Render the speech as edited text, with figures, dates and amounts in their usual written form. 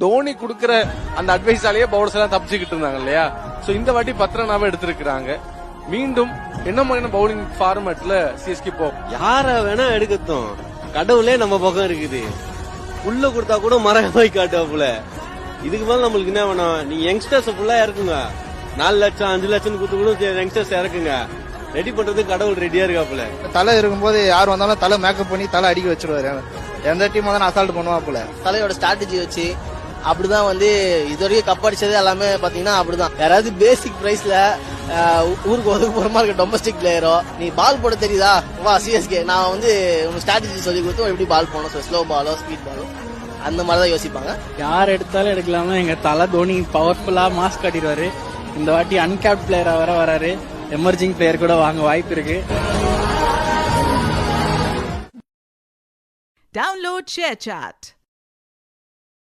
தோனி குடுக்கிற அந்த அட்வைஸாலேயே பவுலர்ஸ் எல்லாம் தப்பிச்சுக்கிட்டு இருந்தாங்க இல்லையா? சோ இந்த வாட்டி 10 ரன்னாவே எடுத்திருக்காங்க. மீண்டும் என்ன மாதிரியான பவுலிங் ஃபார்மேட்ல சிஎஸ்கே போ யார வேணா எடுக்கட்டும், கடவுளே நம்ம பக்கம் இருக்குது. புல்ல கொடுத்தா கூட மரம் போய் காட்டுவாப்புல. இதுக்கு மேல நம்மளுக்கு என்ன வேணும்? நீங்க யங்ஸ்டர்ஸ் ஃபுல்லா இறக்குங்க. 4 லட்சம் 5 லட்சம் கொடுத்து கூட யங்ஸ்டர்ஸ் இறக்குங்க. ரெடி பண்றதுக்கு கடவுள் ரெடியா இருக்காப்புல. தலை இருக்கும்போது யார் வந்தாலும் தலை மேக்கப் பண்ணி தலை அடிக்க வச்சிருவாரு. எந்த டீம் தான் அசால்ட் பண்ணுவாப்புல. தலையோட ஸ்ட்ராட்டஜி வச்சு அப்படிதான் வந்து இதுவரைக்கும் கப் அடிச்சது எல்லாமே பாத்தீங்கன்னா அப்படிதான். யாராவது பேசிக் பிரைஸ்ல ஊருக்கு ஒதுக்கு போற மாதிரி டொமஸ்டிக் பிளேயரோ, நீ பால் போட தெரியுதா வா சிஎஸ்கே, நான் வந்து உனக்கு ஸ்ட்ராட்டஜி சொல்லி கொடுத்து எப்படி பால் போடணும், ஸ்லோ பாலோ ஸ்பீட் பாலோ அந்த மாதிரிதான் யோசிப்பாங்க. யார் எடுத்தாலும் எடுக்கலாமா, எங்க தலை தோனி பவர்ஃபுல்லா மாஸ் காட்டிடுவாரு. இந்த வாட்டி அன்கேப்ட் பிளேயரா வர வராரு. எமர்ஜிங் பிளேயர் கூட வாங்க வாய்ப்பு இருக்கு. Download ShareChat.